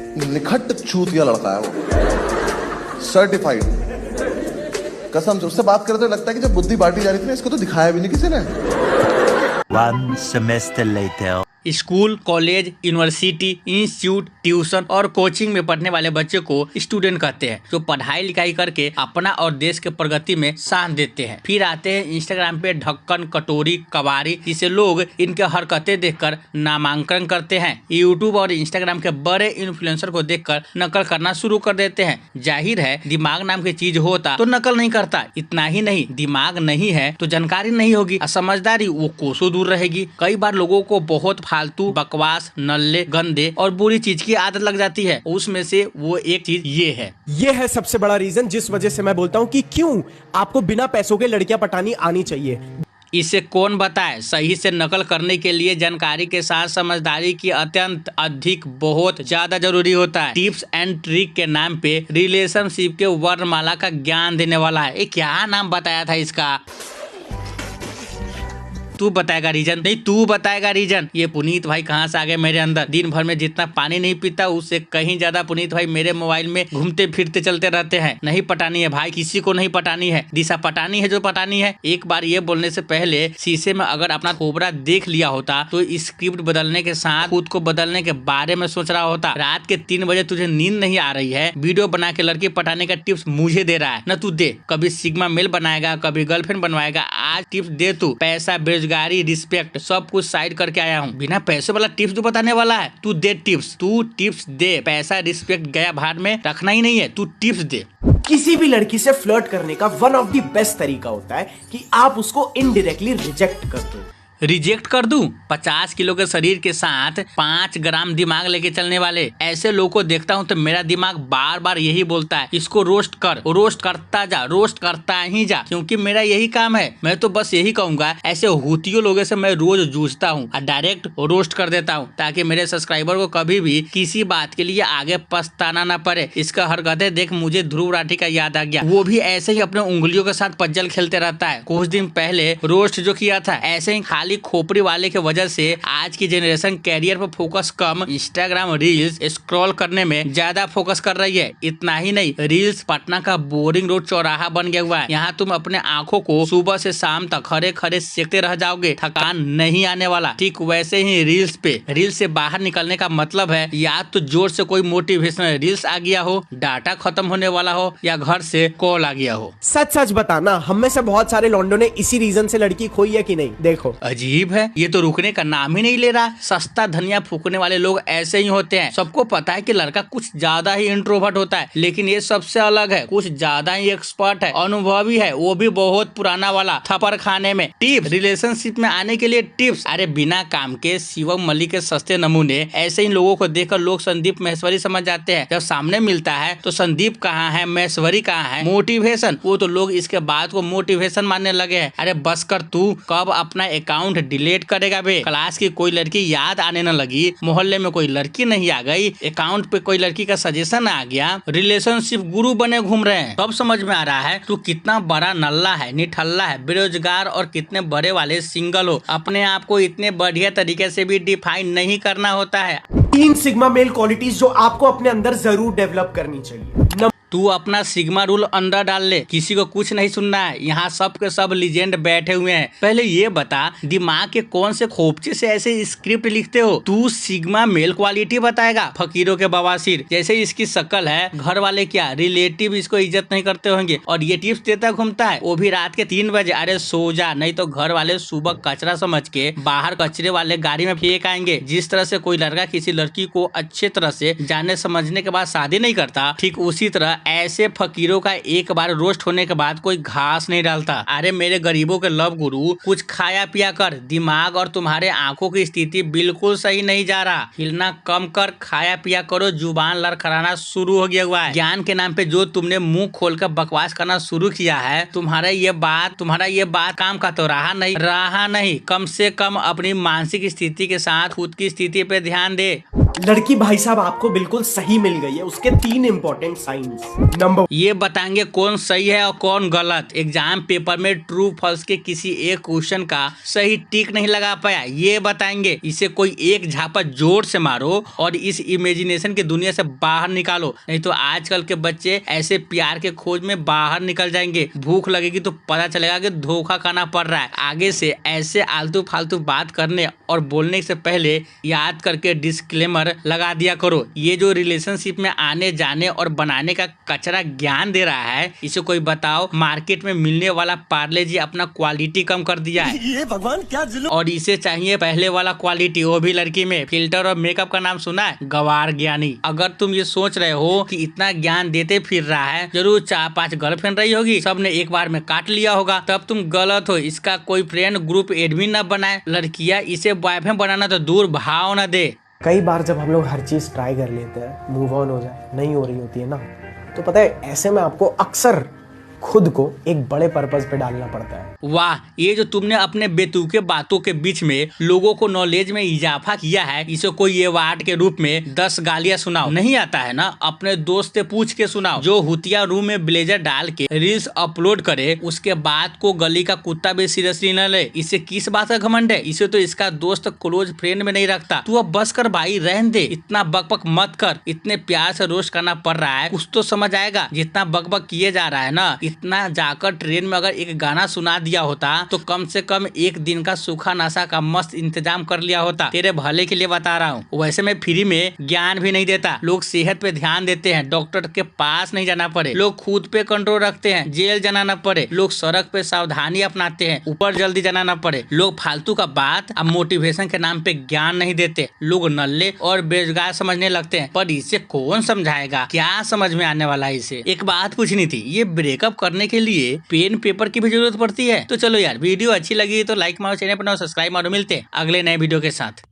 निखट चूतिया लड़का है वो, सर्टिफाइड। कसम से उससे बात करते तो लगता है कि जब बुद्धि बांटी जा रही थी ना, इसको तो दिखाया भी नहीं किसी ने। One semester later. School, college, university, institute, tuition और कोचिंग में पढ़ने वाले बच्चे को स्टूडेंट कहते हैं, जो पढ़ाई लिखाई करके अपना और देश के प्रगति में साथ देते हैं। फिर आते हैं इंस्टाग्राम पे ढक्कन, कटोरी, कबाड़ी, जिसे लोग इनके हरकतें देखकर नामांकन करते हैं। यूट्यूब और इंस्टाग्राम के बड़े इन्फ्लुएंसर को देखकर नकल करना शुरू कर देते हैं। जाहिर है, दिमाग नाम की चीज होता तो नकल नहीं करता। इतना ही नहीं, दिमाग नहीं है तो जानकारी नहीं होगी, समझदारी वो कोसों दूर रहेगी। कई बार लोगों को बहुत फालतू, बकवास, नल्ले, गंदे और बुरी चीज की आदत लग जाती है। उसमें से वो एक चीज ये है सबसे बड़ा रीजन जिस वजह से मैं बोलता हूं कि क्यों आपको बिना पैसों के लड़कियां पटानी आनी चाहिए। इसे कौन बताए, सही से नकल करने के लिए जानकारी के साथ समझदारी की अत्यंत अधिक बहुत ज्यादा जरूरी होता है। टिप्स एंड ट्रिक के नाम पे रिलेशनशिप के वर्णमाला का ज्ञान देने वाला है। क्या नाम बताया था इसका? तू बताएगा रीजन? नहीं, तू बताएगा रीजन। ये पुनीत भाई कहाँ से आ गए मेरे अंदर? दिन भर में जितना पानी नहीं पीता उससे कहीं ज्यादा पुनीत भाई मेरे मोबाइल में घूमते फिरते चलते रहते हैं। नहीं पटानी है भाई, किसी को नहीं पटानी है। दिशा पटानी है जो पटानी है। एक बार ये बोलने से पहले शीशे में अगर अपना कोबरा देख लिया होता तो स्क्रिप्ट बदलने के साथ खुद को बदलने के बारे में सोच रहा होता। रात के 3 बजे तुझे नींद नहीं आ रही है, वीडियो बना के लड़की पटाने का टिप्स मुझे दे रहा है न, तू दे। कभी सिग्मा मेल बनाएगा, कभी गर्लफ्रेंड बनवाएगा। आज टिप्स दे तू। पैसा, बेरोजगारी, रिस्पेक्ट सब कुछ साइड करके आया हूँ। बिना पैसे वाला टिप्स जो बताने वाला है, तू दे टिप्स। तू टिप्स दे। पैसा, रिस्पेक्ट गया भाड़ में, रखना ही नहीं है, तू टिप्स दे। किसी भी लड़की से फ्लर्ट करने का वन ऑफ द बेस्ट तरीका होता है कि आप उसको इनडायरेक्टली रिजेक्ट कर दो। रिजेक्ट कर दूं? 50 किलो के शरीर के साथ 5 ग्राम दिमाग लेके चलने वाले ऐसे लोगों को देखता हूं तो मेरा दिमाग बार बार यही बोलता है, इसको रोस्ट कर, रोस्ट करता जा, रोस्ट करता ही जा, क्योंकि मेरा यही काम है। मैं तो बस यही कहूंगा, ऐसे हुतियों लोगों से मैं रोज जूझता हूं और डायरेक्ट रोस्ट कर देता हूं, ताकि मेरे सब्सक्राइबर को कभी भी किसी बात के लिए आगे पछताना ना पड़े। इसका हरकतें देख मुझे ध्रुव राठी का याद आ गया। वो भी ऐसे ही अपने उंगलियों के साथ पजल खेलते रहता है। कुछ दिन पहले रोस्ट जो किया था, ऐसे ही खाली खोपड़ी वाले के वजह से आज की जनरेशन कैरियर पर फोकस कम, इंस्टाग्राम रील्स स्क्रॉल करने में ज्यादा फोकस कर रही है। इतना ही नहीं, रील्स पटना का बोरिंग रोड चौराहा बन गया हुआ है। यहाँ तुम अपने आंखों को सुबह से शाम तक खड़े खड़े सेकते रह जाओगे, थकान नहीं आने वाला। ठीक वैसे ही रील्स पे, रील्स से बाहर निकलने का मतलब है या तो जोर से कोई मोटिवेशनल रील्स आ गया हो, डाटा खत्म होने वाला हो, या घर से कॉल आ गया हो। सच सच बताना, हम में से बहुत सारे लौंडों ने इसी रीजन से लड़की खोई है कि नहीं? देखो, अजीब है, ये तो रुकने का नाम ही नहीं ले रहा। सस्ता धनिया फूकने वाले लोग ऐसे ही होते हैं। सबको पता है कि लड़का कुछ ज्यादा ही इंट्रोवर्ट होता है, लेकिन ये सबसे अलग है, कुछ ज्यादा ही एक्सपर्ट है, अनुभवी है, वो भी बहुत पुराना वाला, थप्पड़ खाने में। टिप्स, रिलेशनशिप में आने के लिए टिप्स। अरे बिना काम के शिवम मलिक के सस्ते नमूने। ऐसे ही लोगों को देखकर लोग संदीप महेश्वरी समझ जाते हैं। जब सामने मिलता है तो संदीप कहाँ है, महेश्वरी कहाँ है। मोटिवेशन, वो तो लोग इसके बाद को मोटिवेशन मानने लगे हैं। अरे बस कर, तू कब अपना अकाउंट डिलीट करेगा बे? क्लास की कोई लड़की याद आने न लगी, मोहल्ले में कोई लड़की नहीं आ गई, अकाउंट पे कोई लड़की का सजेशन आ गया, रिलेशनशिप गुरु बने घूम रहे हैं। तब समझ में आ रहा है तू कितना बड़ा नल्ला है, निठल्ला है, बेरोजगार और कितने बड़े वाले सिंगल हो। अपने आप को इतने बढ़िया तरीके से भी डिफाइन नहीं करना होता है। 3 सिग्मा मेल क्वालिटीज जो आपको अपने अंदर जरूर डेवलप करनी चाहिए। तू अपना सिग्मा रूल अंदर डाल ले, किसी को कुछ नहीं सुनना है। यहाँ सब के सब लीजेंड बैठे हुए हैं। पहले ये बता, दिमाग के कौन से खोपचे से ऐसे स्क्रिप्ट लिखते हो? तू सिग्मा मेल क्वालिटी बताएगा? फकीरों के बवासीर जैसे इसकी शक्ल है, घर वाले क्या रिलेटिव इसको इज्जत नहीं करते होंगे, और ये टिप्स देता घूमता है, वो भी रात के 3 बजे। अरे सो जा, नहीं तो घर वाले सुबह कचरा समझ के बाहर कचरे वाले गाड़ी में फेंक आएंगे। जिस तरह से कोई लड़का किसी लड़की को अच्छे तरह से जानने समझने के बाद शादी नहीं करता, ठीक उसी तरह ऐसे फकीरों का एक बार रोस्ट होने के बाद कोई घास नहीं डालता। अरे मेरे गरीबों के लव गुरु, कुछ खाया पिया कर। दिमाग और तुम्हारे आंखों की स्थिति बिल्कुल सही नहीं जा रहा। हिलना कम कर, खाया पिया करो, जुबान लड़खड़ाना शुरू हो गया हुआ है। ज्ञान के नाम पे जो तुमने मुंह खोलकर बकवास करना शुरू किया है, तुम्हारा ये बात काम का तो रहा नहीं। कम से कम अपनी मानसिक स्थिति के साथ खुद की स्थिति पे ध्यान दे। लड़की भाई साहब आपको बिल्कुल सही मिल गई है, उसके 3 इंपॉर्टेंट साइंस। नंबर ये बताएंगे कौन सही है और कौन गलत। एग्जाम पेपर में ट्रू फॉल्स के किसी एक क्वेश्चन का सही टिक नहीं लगा पाया, ये बताएंगे। इसे कोई एक झापा जोर से मारो और इस इमेजिनेशन की दुनिया से बाहर निकालो, नहीं तो आजकल के बच्चे ऐसे प्यार के खोज में बाहर निकल जाएंगे। भूख लगेगी तो पता चलेगा कि धोखा खाना पड़ रहा है। आगे से ऐसे आलतू फालतू बात करने और बोलने से पहले याद करके डिस्क्लेमर लगा दिया करो। ये जो रिलेशनशिप में आने जाने और बनाने का कचरा ज्ञान दे रहा है, इसे कोई बताओ। मार्केट में मिलने वाला पार्ले जी अपना क्वालिटी कम कर दिया है। ये भगवान क्या जुल्म। और इसे चाहिए पहले वाला क्वालिटी, वो भी लड़की में। फिल्टर और मेकअप का नाम सुना है? गवार ज्ञानी। अगर तुम ये सोच रहे हो कि इतना ज्ञान देते फिर रहा है, जरूर 4-5 गर्लफ्रेंड रही होगी, सबने एक बार में काट लिया होगा, तब तुम गलत हो। इसका कोई फ्रेंड ग्रुप एडमिन न बनाए। लड़कियां इसे बॉयफ्रेंड बनाना तो दूर भाव न दे। कई बार जब हम लोग हर चीज ट्राई कर लेते हैं, मूव ऑन हो जाए, नहीं हो रही होती है ना, तो पता है ऐसे में आपको अक्सर खुद को एक बड़े पर्पस पे डालना पड़ता है। वाह, ये जो तुमने अपने बेतुके बातों के बीच में लोगों को नॉलेज में इजाफा किया है, इसे कोई अवार्ड के रूप में 10 गालियां सुनाओ। नहीं आता है ना, अपने दोस्त से पूछ के सुनाओ। जो हुतिया रूम में ब्लेजर डाल के रील्स अपलोड करे, उसके बाद को गली का कुत्ता भी सीरियसली न ले। इसे किस बात का घमंड है? इसे तो इसका दोस्त क्लोज फ्रेंड में नहीं रखता। तू अब बस कर भाई, रहने दे, इतना बकबक मत कर। इतने प्यार से रोस्ट करना पड़ रहा है, कुछ तो समझ आएगा। जितना बकबक किए जा रहा है ना, इतना जाकर ट्रेन में अगर एक गाना सुना दिया होता तो कम से कम एक दिन का सूखा नशा का मस्त इंतजाम कर लिया होता। तेरे भले के लिए बता रहा हूँ। वैसे मैं फ्री में ज्ञान भी नहीं देता। लोग सेहत पे ध्यान देते हैं, डॉक्टर के पास नहीं जाना पड़े। लोग खुद पे कंट्रोल रखते हैं, जेल जाना न पड़े। लोग सड़क पे सावधानी अपनाते हैं, ऊपर जल्दी जाना न पड़े। लोग फालतू का बात अब मोटिवेशन के नाम पे ज्ञान नहीं देते। लोग नल्ले और बेरोजगार समझने लगते हैं। पर इसे कौन समझाएगा? क्या समझ में आने वाला है इसे? एक बात पूछनी थी, ये ब्रेकअप करने के लिए पेन पेपर की भी जरूरत पड़ती है? तो चलो यार, वीडियो अच्छी लगी तो लाइक मारो, चैनल पर सब्सक्राइब मारो। मिलते हैं अगले नए वीडियो के साथ।